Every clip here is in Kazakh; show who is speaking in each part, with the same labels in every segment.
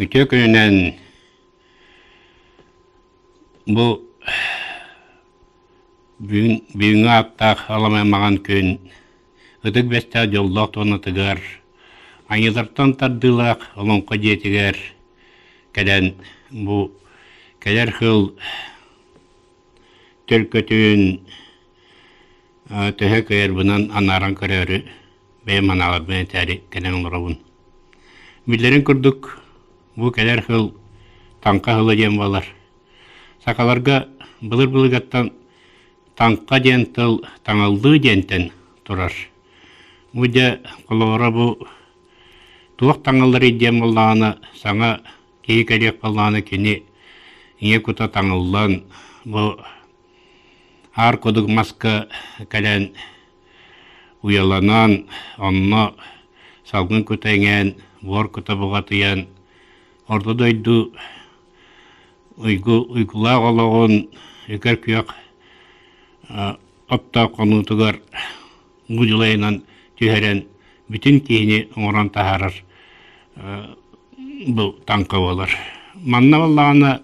Speaker 1: Үтө күнінен бұл бүгінгі ақтақ аламаймаған күн үтік бәстә жолдақ тоны тығар айыдыртан тардылақ олонқа жетігер кәден бұл кәдер қыл төлкөтін төһө көйер бұнан анаран көрері бәйім аналар бәйін тәрі кәден ұлырауын. Білдерін күрдік бұл кәдер қыл танқа қылы ден балар. Сақаларға бұлыр-бұлығаттан танқа ден тыл таңылды дентен тұрар. Бұда қолуыра бұл туық таңылары ден болағаны саңа кейі кәрек болағаны кені ие күта таңылдан бұл ар кодук маска кәлән уяланан, онно салгын күтәңән, бор күтә бұғатыян, орды дойду уйгула олығын өкер күйек отта қонутығар ғудылайынан түйәрен бүтін кейіне оңыран тахарар бұл танқа болар. Манна болағына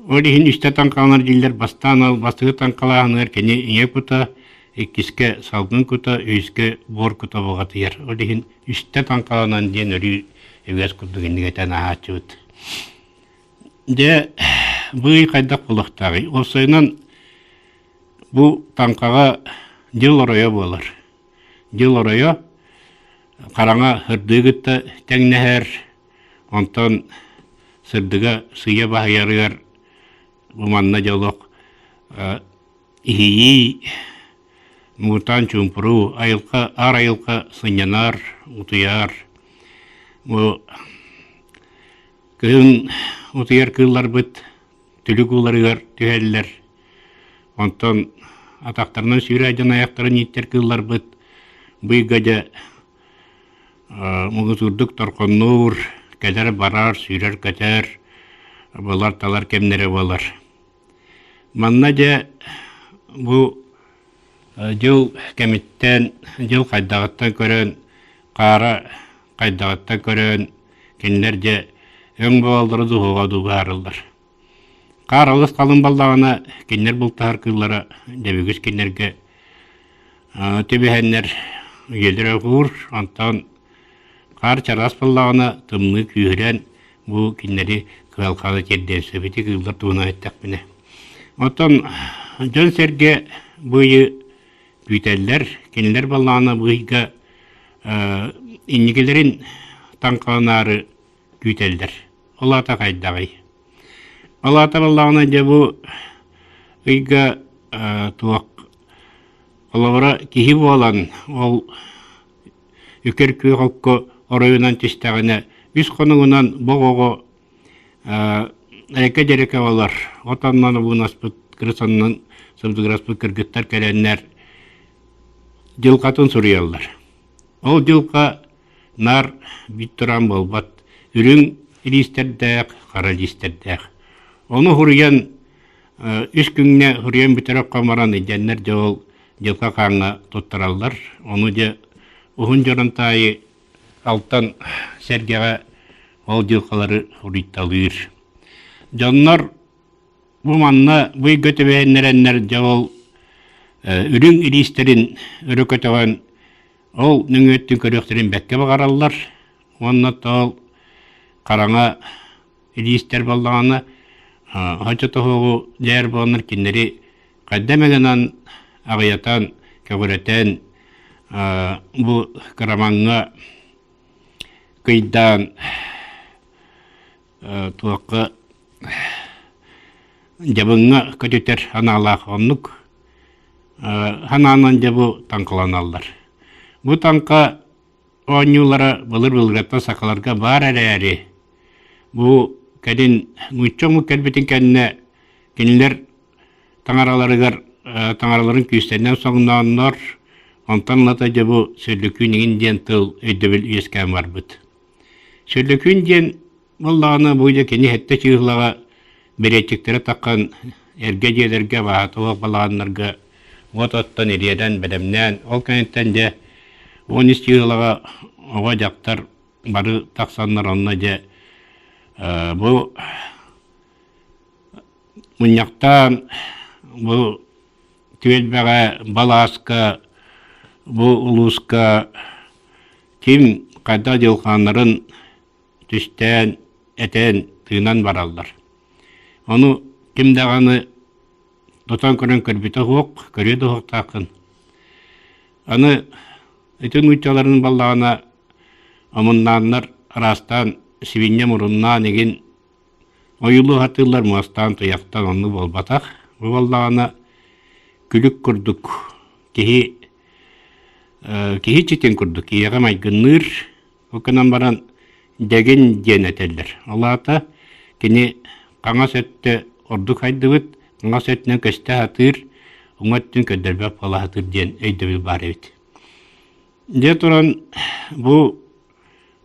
Speaker 1: Олихин үсті танқаланар дилер бастан ал, бастығы танқалағаныр кені ие күта, еккіске салғын күта, өйіске бор күта болғатыяр. Олихин үсті танқаланан ден өрі өйес күрдігіндіге тән ағатшы өт. Де бұй қайдақ болықтағы. Осыйынан бұл танқаға жыл орайы болар. Жыл орайы қараңа үрдігітті тәңнәхер, онтан сырдыға сыя бағайарығар Буманна жолок ихии мутан чумпуру айылка ар айылка сынянар утуяр бу кын утуяр кыллар бит түлүк уларыгар түһәлләр онтон атактарынан сүйрә жана аяктарын иттер кыллар бит быйгада мугутурдук торконнур кәдер барар сүйрәр кәтер булар талар кемнере болар. Манна же бұл жыл кәміттен, жыл қайдағыттан көрін, қара қайдағыттан көрін, кенлер же өң болдыры дұғаду бағарылдар. Қаралыс қалын балдағына кенлер бұлтағар кыллара дәбігіз кенлерге төбехенлер елдері ғур, антан қар чарас балдағына тымны күйірен бұл кенлері кылалқалы керден сөбеті кылдар туына еттақ міне. Отон жон серге бұйы бүйтелер, кенелер балағына бұйға иннигелерін танқаланары бүйтелдер. Олата қайдағай. Олата балағына де бұ ұйға туақ олавыра кехі болан, ол үкер көй қолқы орайынан тестағына үз қоныңынан бұғығы әйке дереке олар. Отаннаны бұн аспыт, кірісаннан сымдығыр аспыт кіргіттар кәләнлер жылқатын сұрыялар. Ол жылқа нар бит тұран болбат, үрін илистердәк, қара листердәк. Оны хұрыян, үш күнне хұрыян бітіріп қамаран еденлер жол жылқа қаңа тұттыралар. Оны де ұғын жорантайы алтан сәргеға ол жылқалары хұрыйтталыр. Жоннар bu manna bu götübeyenlerenler javol ürün ilisтерин өрөкөтөгөн ол нөңөттүн көрөктөрүн бекке багараллар. Онна тол караңа илистер боллаганы хачатогу жер болнор киндери каддемегенан агыятан көгөрөтен bu карамаңга кыйдан туакка жабыңа көтөтер аналақ оннук хананан жабу танкаланалар. Бу танка оңюлара былыр-былыратта сакаларга бар әрі. Бу кәдин мүччоңу кәлбетін кәнне кенілер таңараларын күйістерінен соңынанлар онтанлата жабу сөйлөкүйнеген ден тыл өйдөбіл үйескән бар бұд. Сөйлөкүйн ден боллағына бұйда кені хетті чығылаға беретчіктері таққан әрге жерлерге бағатуық балағанларға от оттан ереден бәдемнен ол кәнеттен де 13 жылға оға жақтар бары тақсанлар онына де Бу муньяктан бу түелбәгә баласка бу улуска ким кайда жылханнарын түстән этен тыйнан бараллар. Оны ким даганы дотан көрөн көрбүтө хук, көрөдө хуктакын. Аны этен уйчаларын баллагана амыннаннар арастан сивинне муруннан еген ойулу хатылар муастан туяктан онны болбатак. Бу баллагана күлүк курдук. Кихи читен курдук. Кияга майгынныр. Окынан баран деген ден этеллер. Аллата кини каңа сөтте ордук хайдыбыт, каңа сөттен көстө хатыр, оңоттун көдөрбөп бала хатыр ден өйдөбүл бар эбит. Де туран бу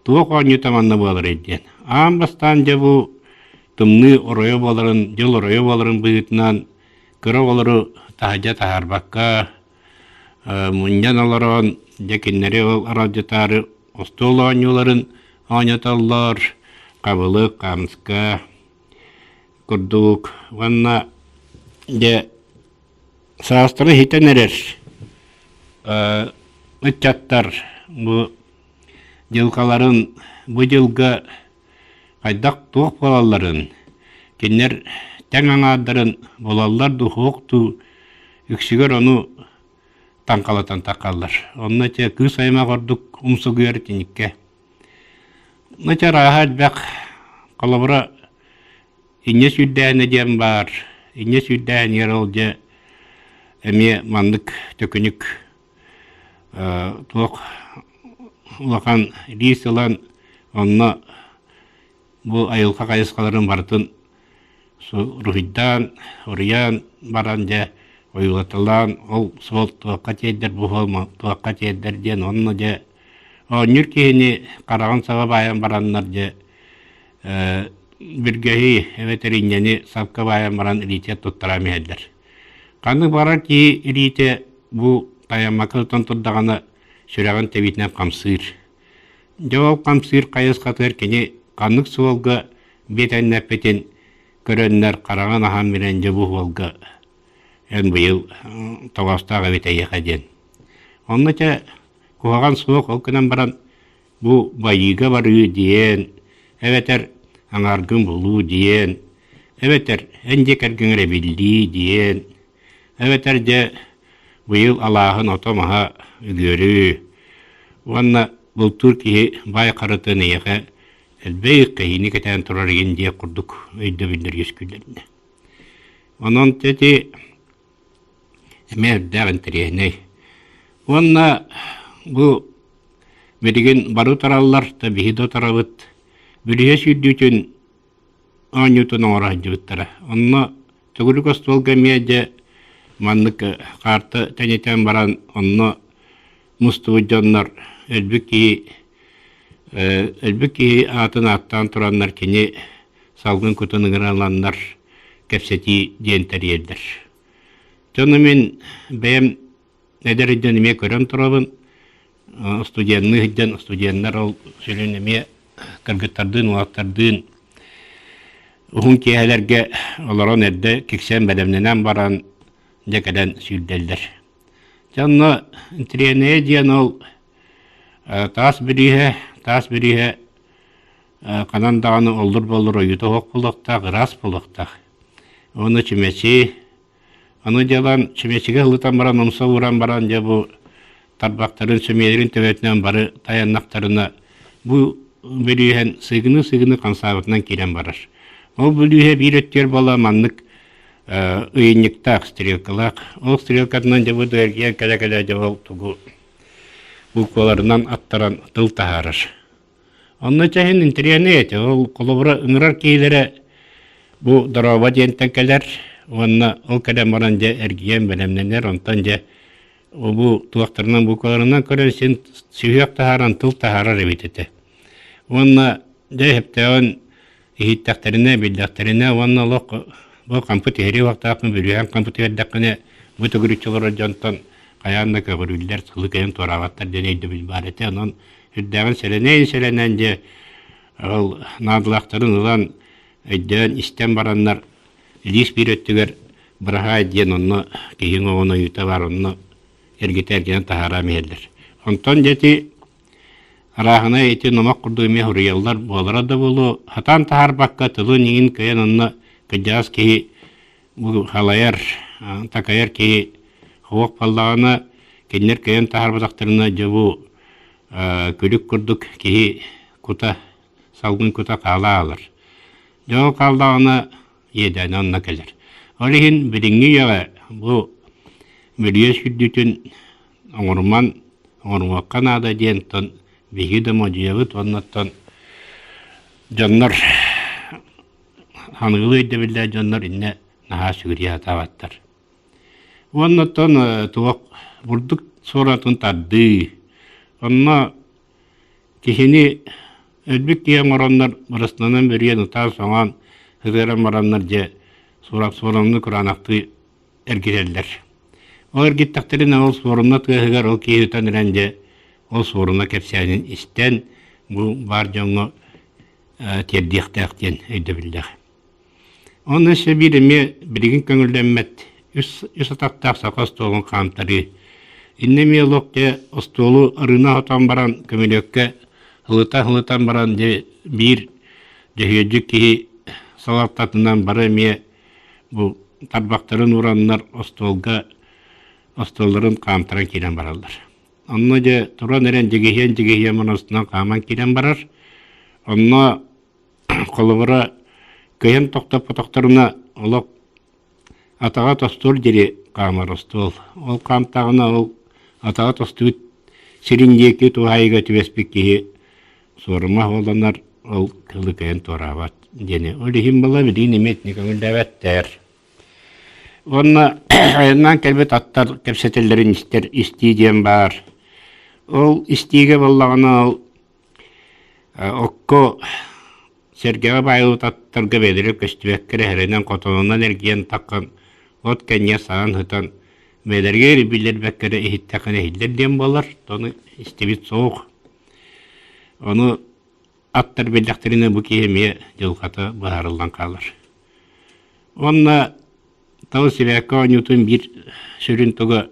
Speaker 1: туок оңю таманна болар эден. Амбастан же бу тымны оройо боларын, жыл оройо боларын быгытынан көрө болору тахажа тахарбакка муньян олорон жекиннери ол араджатары остол оңюларын оңяталлар, кабылык, камска, курдук, ванна же саастыры хитенерер. Үтчаттар бу жылкаларын бу жылга кайдак туок болаларын, кеннер тең аңадарын болалар духукту үксүгөр ону таңкалатан такаллар. Онна че кыз айма гордук умсугөр тиникке. Начар ахад бак колобра инне сүддәне дем бар. Инне сүддәне ярыл же эме мандык төкүнүк туок улахан рисылан онна бу айылка кайыскаларын бартын рухиддан, уриян баран же ойулатылан ол сол туакка тейдер бухолма туакка тейдер ден онна же онюр кихини караган саба баян бараннар же биргеhi ветеринени сапка баян баран илите туттарами эддер. Канды барар ки илите бу таямакыл тонтурдагана сүрәган тебитнен камсыр. Жауап камсыр кайыскатыр кені канык суолга бетеннәппетен көрөннәр караган ахан менен же бу волга эн быйыл тавастага бетейеха ден. Оннача куаган суок окынан баран бу байыга бары диен, эветер аңаргын булу диен, эветер энде кергеңре билди диен, эветер же быйыл алаахын отомаха үгөрү. Ванна бул турки бай карытын эйеха элбейк кайыны кетен турар еген дие курдук өйдө билдер ескүлеріне. Онон тети эме дагын тирехней. Онна бу береген бару тараллар та бихидо тарабыт бүрие сүрдүтүн оңютун оңора жыбыттара. Онна төгүлүк остолга меде маннык карты тенетен баран онна мустубуджаннар элбики атын аттан тураннар кені салгын күтінігіранланнар кәпсети диентер елдер. Жоны мен бәйім недер еден еме көрім тұрабын, студенны еден, студенттар ол сөйлен еме кіргіттардын, уақтардын, ұғын кейәлерге оларан әрді кексен бәдемненен баран декеден сүйлделдер. Жоны интеренее ден ол тас бириhe канан дағаны олдыр болыр ойыты оқ бұлықтақ, рас бұлықтақ. Оны чимечи, оны жалан чимечиге ғылытан баран, ұмса уран баран, же бұ тарбақтарын сөмелерін төветінен бары таяннақтарына бұ бөлүйен сығыны қансабытынан келен барар. Ол бөлүйе бір өттер бала маннық ұйынниқтақ, стрелкалақ. Ол стрелкатынан же бұ дөрген кәлі-кәлі же ол тұғу букваларынан аттаран тыл тахарыр. Онна чахин интерьяны эти, ол колобра ыңырар кейлері бу дарова диентен келер, онна ол кәлем баран же әргиен бәлемненер, онтан же бу туақтарынан букваларынан көрен сен сүйек тахаран тыл тахарар ebitete. Онна же хептеон ихиттақтарына, билдақтарына, онна бұл кампут ери вақтақын бүліген кампут ердақыны бұ түгірітчілері жонтан Каянна көгөрүллер сылы кайын тураваттар денейді біл бар ете, онын үрдәғін селенен же Ол надылақтарын ұлан өйден істен бараннар лис бір өттігер бұраға ден онны кейін оғыны үйті бар онны әргеті әргенен тахара мейелдер. Онтон деті арағына еті номақ құрдығыме хұрыялар болыра да болу. Хатан тахар баққа тылы неген көйен онны көджаз кейі халайар, такайар кейі хуақ баллағына кеннер көйен тахар бадақтарына жабу көлік күрдік кейі күта, салғын күта қала алыр. Жау қалдағына едәні онына кәлер. Олеген біліңгі яға бұл мүліес күрдітін оңырман, оңырмаққан ада ден тон беги да модиябыт оннаттан жаннар ханығылы өйді білді жаннар инне наға сүгірия атабаттар. Оннаттан туақ бұрдық соратын тарды. Онна кешені Өзбек киен ораннар бұрысынан берген ұтар соңан хызыран мараннар же сурак сорамны құранақты әргерелдер. Ол әргеттіқтерін ол сорымна тұғығығар ол кейітан әрәнде ол сорымна кәпсәнін істен бұл бар жоңы тердіқтәқтен өйді білдіғ. Оны өсі біріме бірігін көңілденмет үс атақтақ сақас тоғын қамтары. Иннеме лоқте остолу ырына отан баран көмелекке Хылытан баран де бір жүйеджік кейі салаттатынан бары ме бұл тарбақтарын ұраннар остолларын қамтыран келен баралар. Онны де тұран әрен жегейен мұнасынан қаман келен барар. Онны қолығыра көйен тоқтап-тоқтарына олық атаға тостол дере қамар остол. Ол қамтағына ол атаға тостуыт сиріндекі туғайыға түбеспек кейі Сорыма оланар ол кылы кәйін торабат. Дені, олихим бала білейін еметні көңілдәвәттер. Онна айынан кәлбет аттар кәпсетелерін істейден бар. Ол істейге болағына ол окко сергеға байылы аттарға бәдіріп көстібәккері әрінен қотонынан әргейін таққан от кәне саған ғытан бәдірге білер бәккері ехіттәқіне хиллерден болар. Тоны істебет соғық. Оны аттар белдәқтеріне бұл кейеме жылқаты бағарылдан қалыр. Онна тау себәкі онютын бір сүрін тұғы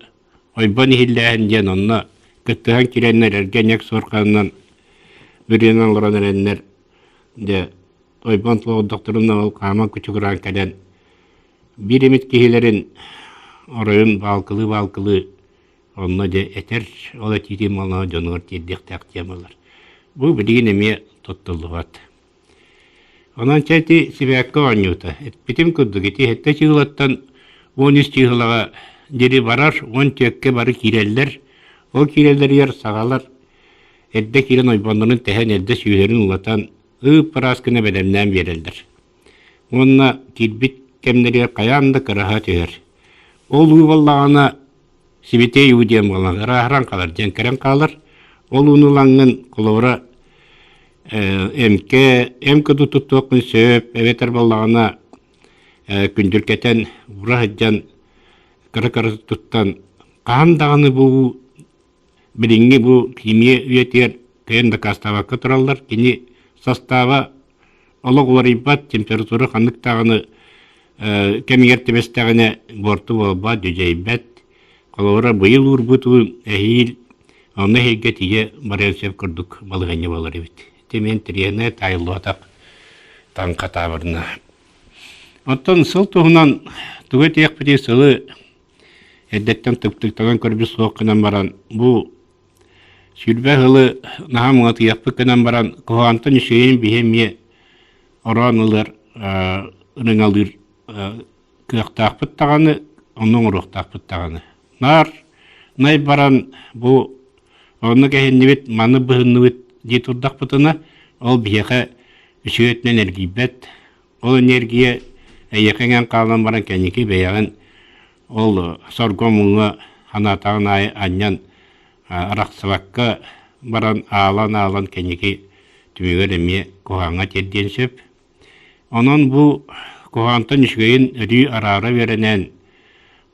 Speaker 1: ойбан хилләхін ден онна күттіған кереннер әрген ек сорқанынан бүренен лұран әреннер де ойбан тұлығы доқтырына ол қаман күчігіран кәден бір емет кейлерін орайын балқылы онна де әтер ола тетем алына жонығыр тердектәқ темалар. Бұл білген әме тұттылығат. Онан чәйті себәккі оңюта. Бітім күрдік еті әтті чығылаттан 13 чығылаға дері барар, 10 түйекке бары кирелдер. Ол кирелдер ер сағалар. Әдді кирен ойбандының тәхен әдді сүйелерін ұлатан ұппырас күні бәлемнен берелдер. Онына кирбит кәмдері қаянды қыраға түйер. Ол ұйбаллағана себете үйден болған. Рахран қалар, жәнкерен қалар. Ол ұнылаңын құлауыра әмкі тұттуқын сөп, әветер болағына күндіркетен ұра ғыджан қыры-қыры тұттан қандағыны бұл біліңгі бұл химия үйетер көйінді қастабақы тұралар. Кені састава олық олар ибат температура қандықтағыны кәмегертеместағыны борты болба дөжейбәт. Құлауыра бұйыл ұрбытуын әйіл оны хейге тие барайсеп күрдік балығыны болар ебет. Темен тірені тайылы атақ таң қатабырына. Оттан сыл тұғынан тұғы тек біте сылы әдеттен түптіктіған көрбі соқынан баран. Бұл сүрбә ғылы наға мұңаты яқпы кінен баран қоғантын үшейін бейеме оран ұлар ұрыңалыр күйақтақпыт тағаны, оның ұрықтақпыт тағаны. Нар баран бұл оны кәйіннебет маны бұғынныбет дет ұрдақ бұтына, ол бияқа үшеуетінен әргейбет. Ол энергия әйеқенген қалан баран кәнеке бәяғын ол соргомыңы ханатағын аньян арақсываққа баран алан кәнеке түмегер әме қоғанға терден сөп. Онын бұл қоғантын үшгейін үрі арары веренен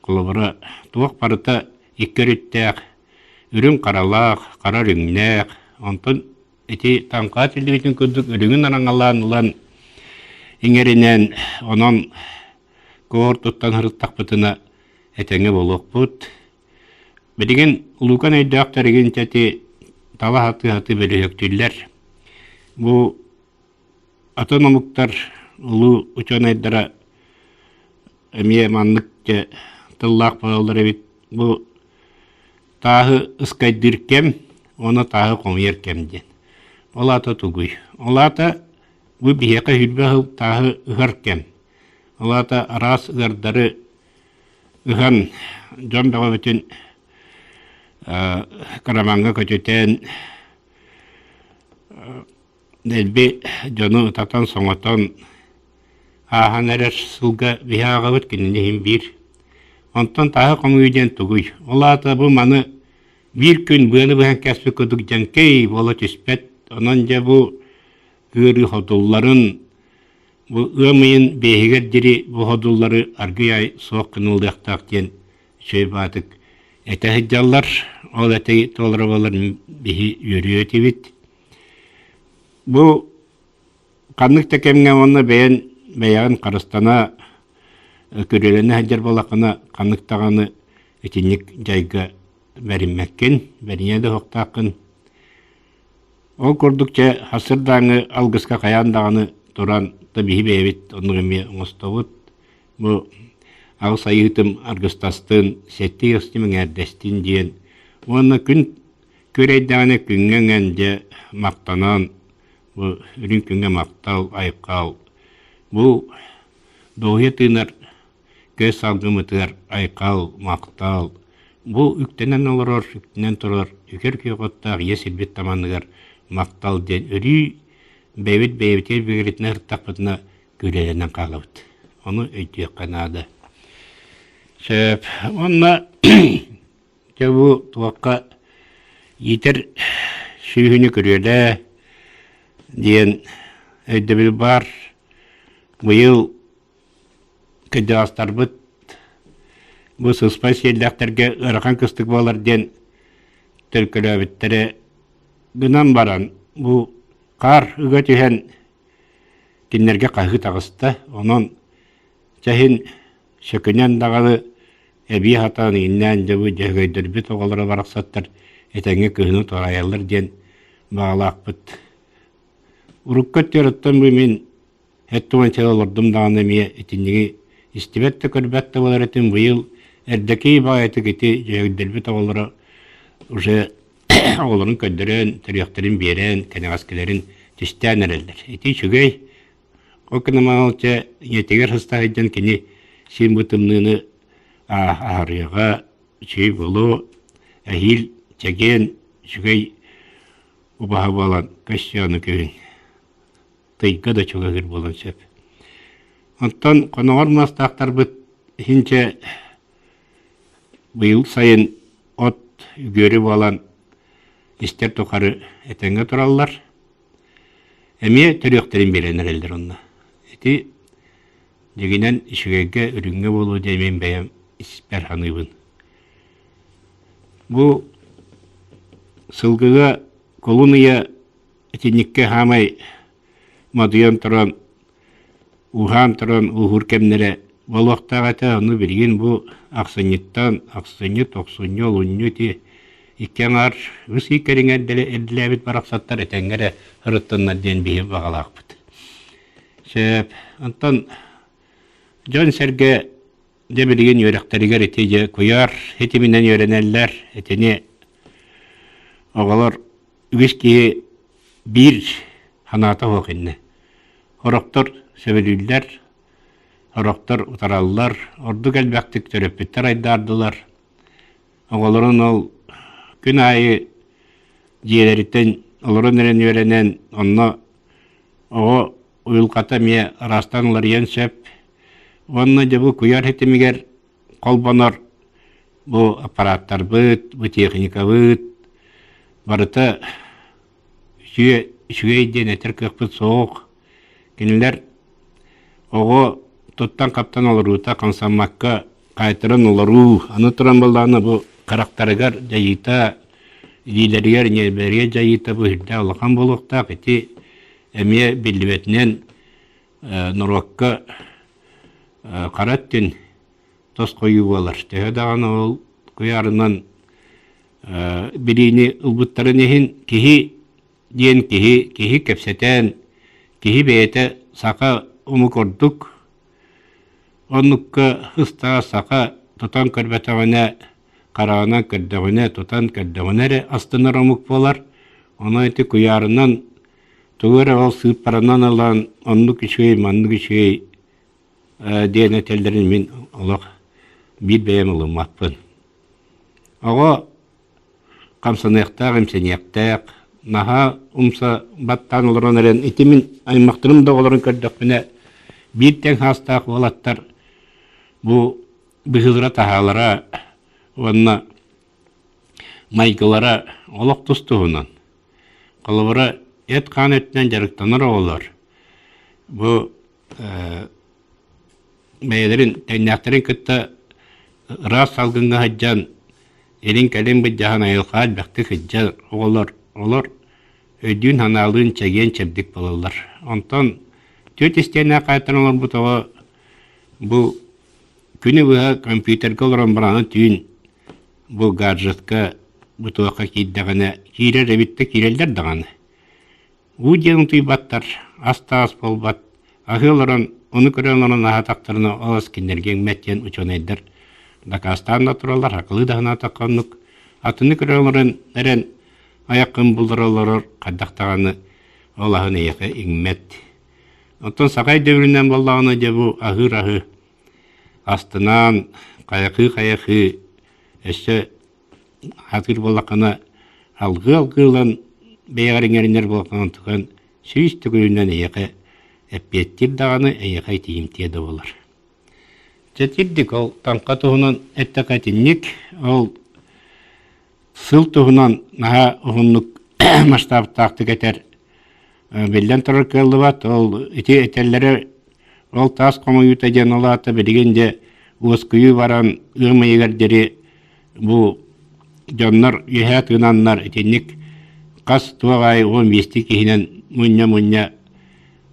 Speaker 1: құлыбыры туақ барыта еккер үттәқ, үрін қаралақ, қарар үңнәқ, онтын эти танкат илдигитин күрдүк өрүңүн араңалаан улан иңеринен онон коор туттан хырыттакпытына этеңе болуокпут. Бидиген улукан өйдөктөрүгүн чати тала хаты бөлөктүллер. Бу атономуктар улуу ученыйдара эмие маннык же тыллаак бололор эбит. Бу тағы ыскайдыркем, оны тағы комьеркем ден. Олата тугуй. Олата бу бихека хүлбе тағы ыгаркем. Олата арас ыгардары ыган жон бага бүтүн караманга көтөтен делби жону татан соңотон ахан эрер сылга бихага бут киннехин бир. Онтон тағы комуйден тугуй. Олата бу маны bir gün böyle bir kesme kuduk cankey bola çispet ondan ja bu gırı hodulların bu ımayın behiger diri bu hodulları argıyay soğuk kınıldaktak diyen şey batık etehicallar ol eteği tolaravaların behi yürüyor tibit. Bu kanlık tekemge onu beyan karıstana körelene hacer balakına kanlık tağını etinlik cayga verilmekkin, verine de hoktaqın. O kurdukça hasırdağını algıska kayandağını duran tabihi beyvit onu gemi oğustovut. Bu ağ sayıhtım argıstastın, setti yıstimin erdestin diyen. Onu gün köreydağını küngün ence maktanan, bu ürün künge maktal, ayıkkal. Bu doğuya tığınar, göz salgımı tığar, ayıkkal, maktal. Bu üktenen olurur, üktenen turur, üker köygottaq, yesilbet tamanıgar, maktal den, örü beyvit begiritine hırttaqpıtına gülelenen qalabıt. Onu öйтüye qanadı. Söp, onna bu tuakka yeter suyunu körüyle diyen öйдөбүл бар. Bu yıl kıdı astarbıt bu sıspay seyirlekterge ırıkan kıstık bolar den tölkölöbüttere gınan baran bu kar ıga tühen dinlerge qaygı tağısta onun çahin şökünen dağılı ebi hatan innen de bu cehgöydürbüt oğalara baraqsattar etenge kıhını torayalır den bağlaqpıt. Urukkat yarıttan bu min hettuman çalalırdım dağın emiye etinliği istibette körbette bolar etin bu yıl erdeki bağıtı giti cehgöydürbüt oğalara уже oğların köddüren, teriyakların beren, kenegaskilerin tüsten ereldir. Eti çügey o kınamalıca yeteger hıstahıcan kini sin bıtımlığını ağrıyağa şey bulu ahil çeken çügey ubaha balan kaşyanı köyün tıyga da çok ağır bolan şep. Ondan konuğar mastaqtar bıt hince bu yıl sayın ot görüp alan ister tokarı etenge turallar. Emiye törüyakterin berenler eldir onunla. Eti deginen işigege ürünge bolu demeyin beyem isper hanıbın. Bu sılgıga kolunuya etinikke hamay madıyan turan uhan turan uhur kemlere boloktağa onu bilgin bu aksanyit, oksunyol, unyuti ikkenar üs ikkeringer edilebit baraqsattar etengere hırıttınlar den bihi bağalaqpıt. Şep, ondan John Serge de bilgin yörekteriger etece kuyar etiminden yöreneller eteni oğalar ügiski bir hanata hoqinne. Horoktor sebelüller Horoktor utarallar, ordu gelbektik töröpütter aydardılar. Oğaların ol gün ayı ciğeritten olurun eren yörenen onna o uyulkata miye arastanlar yensep onna da bu kuyar hetimiger kolbanor bu aparatlar bıt, bu teknika bıt barıta şüge deneter kıqpıt soğuk kiniler oğu tuttan kaptan olurta kansamakka kaytıran oluru anı turan ballarına bu karakterigar jayita Дилеригер неберге жайыта бу хирде алахан болуктак ити эме билбетинен нурокка караттын тос кою болар. Теге даганы ол куярынан birini ılbıttarınehin kihi diyen kihi kepseten kihi beyete saka umukorduk onlukka hısta saka tutan körbetavane karağına kördevane tutan kördevane astınır umuk bolar ona eti kuyarından tuğra ol sığıp paranan alan onluk işi manluk işi diyen etellerin min Allah bir beyem olunmakpın ağa kamsanıqtaq, imseniyaqtaq, naha umsa battan oluran eren itimin aymaqtırım da oluran kördökmüne bir ten hastaq olattar bu bihızra tahalara onna maygılara olaq tustuğunan kalıvara et kan ötünen jarıktanır olar bu meyelerin tenyakların kıtta ras salgınga haccan elin kalem bu jahan ayılqal baktık hicca olar ödün hanalığın çegen çebdik balalar. Ondan töt isteyene qaytanlar bu tawa bu günü bu kompüterge olan baranı tüyün bu gadgetka bu tawa kiddagana kirer ebitte kirelder dagana. Bu diyen tuybattar astas bolbat ahılaran onu görenlerin ahataklarına olas kindergen metyen uçonaydır. Dakastan'da turallar, haklı dağına takanlık. Atını kırılırın, eren ayakın bulduralır, kaddaqtağını Allah'ın eyeke inmet. Ondan sakay devründen bollağına de bu ahır astınan, kayakı, eşe hatır bollağına algı-algılan beyarin erinler bollağına tıkan süyüz tüküründen eyeke epettir dağını eyeke tiyimtiye de olur. Cetirdik ol tanka tuğunan ettekatinlik ol sıl tuğunan naha uğunluk mastab taqtık eter bilden turur kıllıvat ol iti etellere ol tas komu yutajan olata bilgence uğuskuyu varan ığma yegerderi bu jonlar yuhat ığınanlar etinlik kas tuğay 15 kihinen munya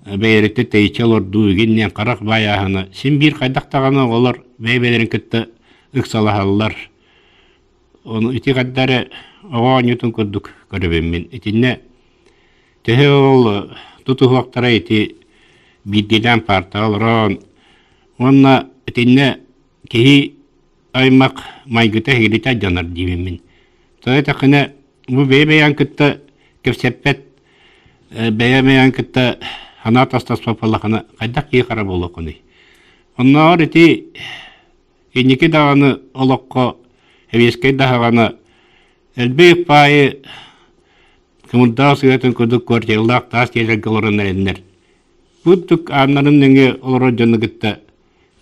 Speaker 1: beyretti teyçel ordu ginnen qarak bayahını sin bir qaydaqtağını olar beybelerin kıttı ıksalahallar onu iti qaddare oğan yutun kurduk görübemmin itinne tehe ol tutuhuaqtara iti bilgiden parta olron onna itinne kehi aymaq maygıta hilita janar dibemmin toy taqına bu beybeyan kıttı kefseppet beyemeyan kıttı Hana tastas papalakana kaydak iyi kara bolokuni. Onlar iti iniki dağını olokko heviskey dağını elbeyik payı kımırdağı suyatın kuduk kortayıldak tas gelir kılırın erenler. Budduk anların nenge oloro jonu gitta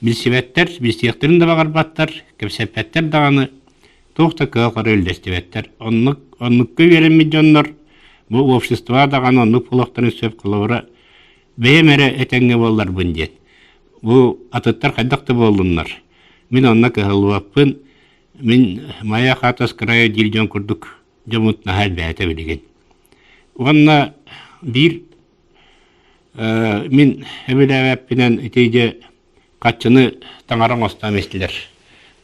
Speaker 1: bilsivetler, bilsiyeklerin de bağır battar, kepsepetler dağını tohta kağıqarı öldestivetler. Onlukku verilmi jonlar bu ofşistva dağını onluk pulaktarın söp kılavura Beymere etenge bollar bunjet. Bu atıttar kaydakta bollunlar. Min onna kıhılvapın, min maya khatas kıraya diljon kurduk. Jomut nahal beyate bilgen. Onna bir min ebilevepinen iteyce kaçını tangaran ostam estiler.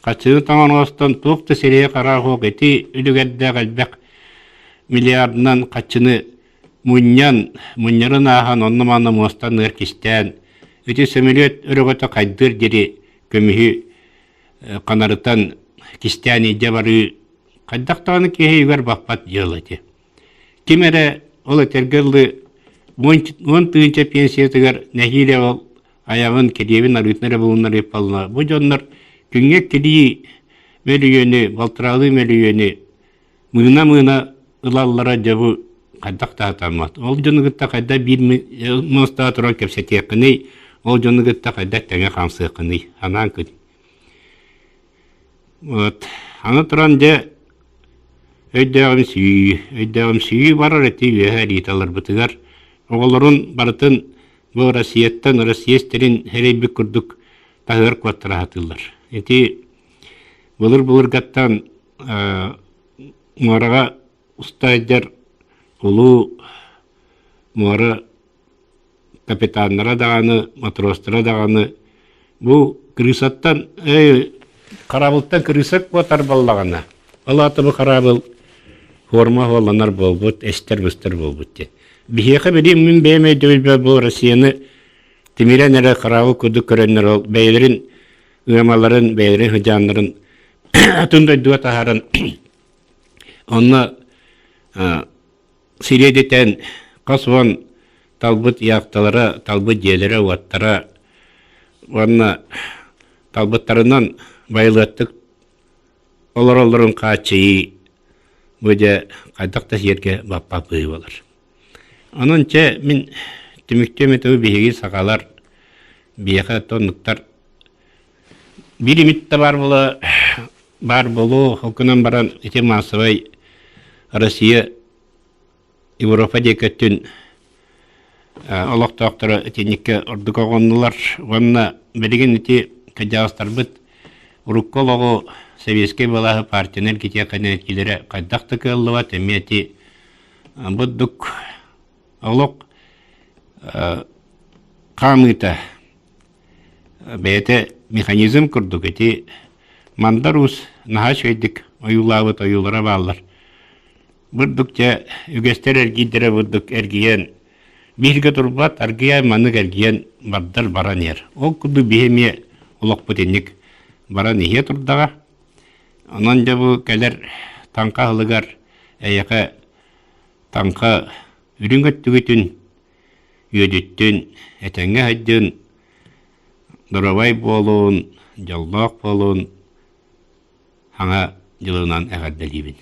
Speaker 1: Kaçını tangaran ostam tohtu seriye karar hoq eti ülügedde galbek milyardından kaçını Munyanın ahan onnamanna mostan ırkistan, öte sömülüet örgöte kaydır deri kömühü kanarıtan kistani jabarı kaddaqtağını kehe yugar bakpat yığılati. Kimere ola tergirli 10 tığınca pensiyatıgar nehile ol ayağın kediyevin arıtnara bulunlar yapalına. Bu jonlar küngek kediyi meliyönü, baltıralı meliyönü mığına ılallara jabu Kaddaq dağıtanmat. Ol jonu gıtta kadda bir monsta turan kepseti yakını, ol jonu gıtta kadda tenge kamsı yakını. Hanan kıd. Hana turan de öydağım süyü varar eti üyeher yitalar bıtıgar. Oğulların barıtın bu Rasiyesterin hereybi kurduk tahır kvattıra hatırlar. Eti bulur gattan moraga устайдар улу мора капитаннара даганы, матростара даганы бу крысаттан карабылтан крысак батар баллагана. Алаты бу карабыл форма холланар болбут, эстер бустер болбут. Бихеха бирим мин беме дөйбө бу Россияны тимиренере карабыл куду көрөннөр ол бейлерин ыамаларын, бейлерин хыжанларын атындай дуа тахарын онна сиредетен касван талбыт якталара, талбыт жээлери уаттара онна талбыттарынан байлыттык олоролорун качы бұйда қайдақта жерге баппа бұй болар. Онынча мен түміктеме төбі бейгі сақалар, бейгі тонлықтар бір үмітті бар болу, халқынан баран ете масывай Россия, Европа декеттін олықтақтары етенекке ұрдық оғынылар. Онына береген ете кәжағыстар бұд, ұрыққол Советский балағы партиянер кете қанеткелері қайдақты көліва тәметі бұддық олық қамыта бәйті механизм күрдік еті мандар ұс наға шөйдік ойылауыт ойылыра балылар. Бұддық жа үгестер әргейдері бұддық әргейен бейірге тұрбат әргейен манық әргейен бардар баран ер. Ол күді бейеме олық бұтенік баран ехе тұрдаға. Онан да бу кәлер танка хылыгар, әйәқа танка үрінгөттігітін, өйдеттін, әтәңе хайдын, дұравай болуын, жаллақ болуын, хаңа жылынан әғардалейбін.